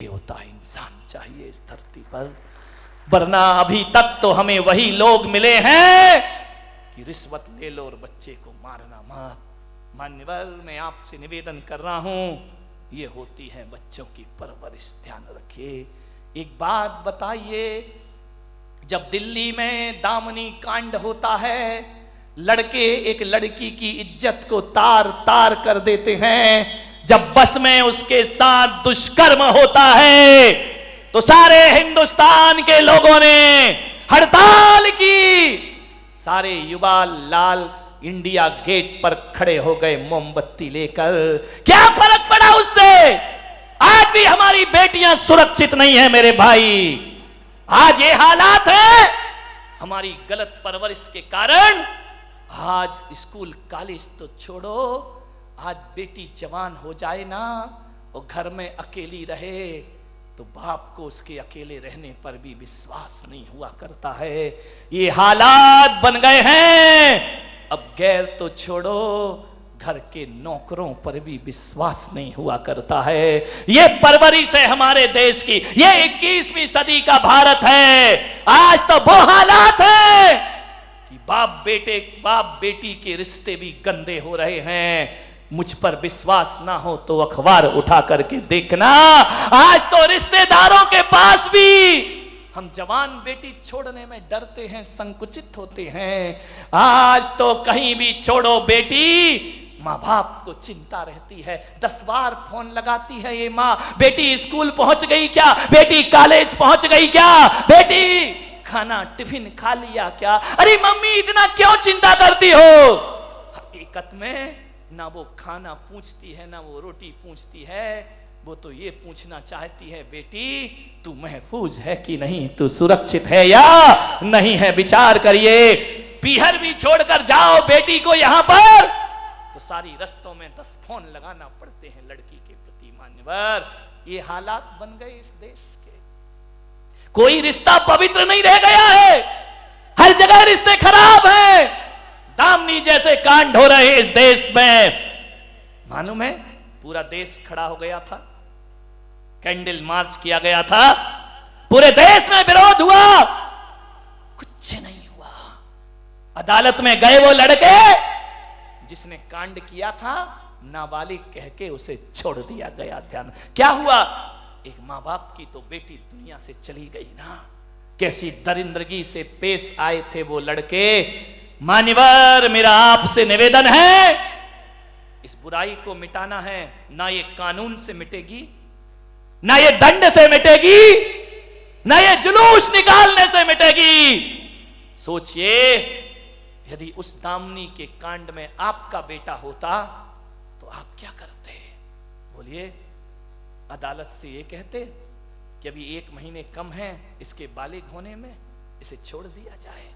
होता है, इंसान चाहिए इस धरती पर, वरना अभी तक तो हमें वही लोग मिले हैं कि रिश्वत ले लो और बच्चे को मारना मत। मान्यवर, मैं आपसे निवेदन कर रहा हूं, ये होती है बच्चों की परवरिश, ध्यान रखिए। एक बात बताइए, जब दिल्ली में दामनी कांड होता है, लड़के एक लड़की की इज्जत को तार तार कर देते हैं, जब बस में उसके साथ दुष्कर्म होता है तो सारे हिंदुस्तान के लोगों ने हड़ताल की, सारे युवा लाल इंडिया गेट पर खड़े हो गए मोमबत्ती लेकर। क्या फर्क पड़ा उससे? आज भी हमारी बेटियां सुरक्षित नहीं है मेरे भाई। आज ये हालात है हमारी गलत परवरिश के कारण। आज स्कूल कॉलेज तो छोड़ो, आज बेटी जवान हो जाए ना और घर में अकेली रहे तो बाप को उसके अकेले रहने पर भी विश्वास नहीं हुआ करता है। ये हालात बन गए हैं। अब गैर तो छोड़ो, घर के नौकरों पर भी विश्वास नहीं हुआ करता है। ये परवरिश है हमारे देश की, ये 21वीं सदी का भारत है। आज तो वो हालात है कि बाप बेटी के रिश्ते भी गंदे हो रहे हैं। मुझ पर विश्वास ना हो तो अखबार उठा करके देखना, आज तो रिश्तेदारों के पास भी हम जवान बेटी छोड़ने में डरते हैं, संकुचित होते हैं। आज तो कहीं भी छोड़ो बेटी, माँ बाप को चिंता रहती है, 10 बार फोन लगाती है ये माँ, बेटी स्कूल पहुंच गई क्या, बेटी कॉलेज पहुंच गई क्या, बेटी खाना टिफिन खा लिया क्या। अरे मम्मी इतना क्यों चिंता करती हो? हकीकत में ना वो खाना पूछती है ना वो रोटी पूछती है, वो तो ये पूछना चाहती है, बेटी तू महफूज है कि नहीं, तू सुरक्षित है या नहीं है, विचार करिए। पीहर भी छोड़कर जाओ बेटी को यहां पर तो सारी रस्तों में 10 फोन लगाना पड़ते हैं लड़की के प्रति। मान्यवर, ये हालात बन गए इस देश के। कोई रिश्ता पवित्र नहीं रह गया है, हर जगह रिश्ते खराब हैं। दामनी जैसे कांड हो रहे इस देश में, मालूम है पूरा देश खड़ा हो गया था, कैंडल मार्च किया गया था, पूरे देश में विरोध हुआ, कुछ नहीं हुआ। अदालत में गए वो लड़के जिसने कांड किया था, नाबालिग कह के उसे छोड़ दिया गया। ध्यान, क्या हुआ? एक माँ बाप की तो बेटी दुनिया से चली गई ना। कैसी दरिंदगी से पेश आए थे वो लड़के। मान्यवर, मेरा आपसे निवेदन है, इस बुराई को मिटाना है, ना ये कानून से मिटेगी, ना ये दंड से मिटेगी, ना ये जुलूस निकालने से मिटेगी। सोचिए, यदि उस दामनी के कांड में आपका बेटा होता तो आप क्या करते? बोलिए। अदालत से ये कहते कि अभी 1 महीने कम है इसके बालिग होने में, इसे छोड़ दिया जाए।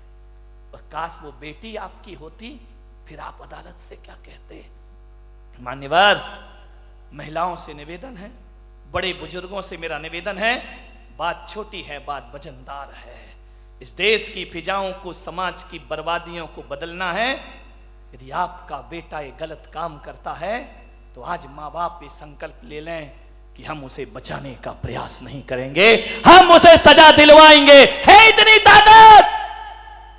और काश वो बेटी आपकी होती, फिर आप अदालत से क्या कहते? मान्यवर, महिलाओं से निवेदन है, बड़े बुजुर्गों से मेरा निवेदन है, बात छोटी है, बात वजनदार है। इस देश की फिजाओं को, समाज की बर्बादियों को बदलना है। यदि आपका बेटा ये गलत काम करता है तो आज माँ बाप ये संकल्प ले लें कि हम उसे बचाने का प्रयास नहीं करेंगे, हम उसे सजा दिलवाएंगे। है इतनी ताकत?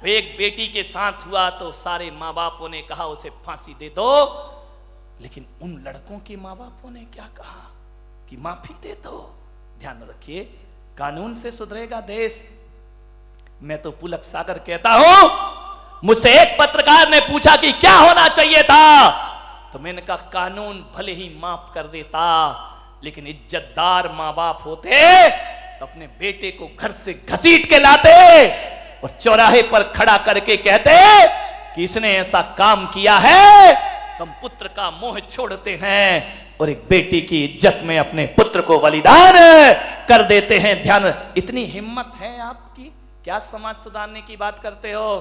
एक बेटी के साथ हुआ तो सारे माँ बापों ने कहा उसे फांसी दे दो, लेकिन उन लड़कों के माँ बापों ने क्या कहा कि माफी दे दो। ध्यान रखिए, कानून से सुधरेगा देश। मैं तो पुलक सागर कहता हूं, मुझसे एक पत्रकार ने पूछा कि क्या होना चाहिए था, तो मैंने कहा कानून भले ही माफ कर देता, लेकिन इज्जतदार माँ बाप होते तो अपने बेटे को घर से घसीट के लाते और चौराहे पर खड़ा करके कहते कि इसने ऐसा काम किया है, तो हम पुत्र का मोह छोड़ते हैं और एक बेटी की इज्जत में अपने पुत्र को बलिदान कर देते हैं। ध्यान, इतनी हिम्मत है आपकी? क्या समाज सुधारने की बात करते हो?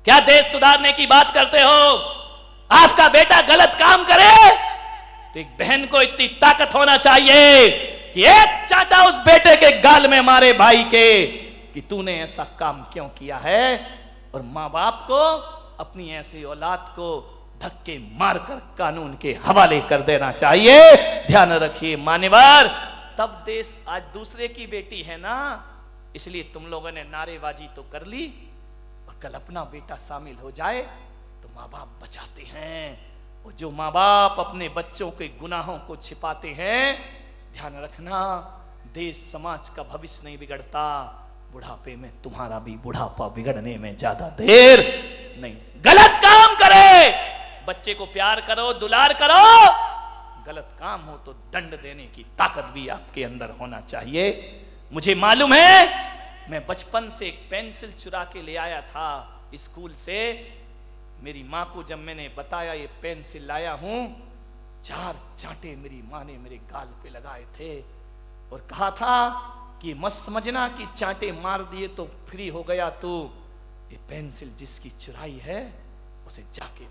क्या देश सुधारने की बात करते हो? आपका बेटा गलत काम करे तो एक बहन को इतनी ताकत होना चाहिए कि एक चाटा उस बेटे के गाल में मारे भाई के कि तूने ऐसा काम क्यों किया है, और माँ बाप को अपनी ऐसी औलाद को धक्के मारकर कानून के हवाले कर देना चाहिए। ध्यान रखिए मान्यवर, तब देश आज दूसरे की बेटी है ना, इसलिए तुम लोगों ने नारेबाजी तो कर ली, और कल अपना बेटा शामिल हो जाए तो माँ बाप बचाते हैं। और जो माँ बाप अपने बच्चों के गुनाहों को छिपाते हैं, ध्यान रखना, देश समाज का भविष्य नहीं बिगड़ता, बुढ़ापे में तुम्हारा भी बुढ़ापा बिगड़ने में ज्यादा देर नहीं। गलत काम करे, बच्चे को प्यार करो, दुलार करो, गलत काम हो तो दंड देने की ताकत भी आपके अंदर होना चाहिए। मुझे मालूम है, मैं बचपन से एक पेंसिल चुरा के ले आया था स्कूल से। मेरी माँ को जब मैंने बताया ये पेंसिल लाया हूं, 4 चांटे मेरी माँ ने मेरे गाल पे लगाए थे और कहा था कि मत समझना कि चांटे मार दिए तो फ्री हो गया तू, ये पेंसिल जिसकी चुराई है उसे जाके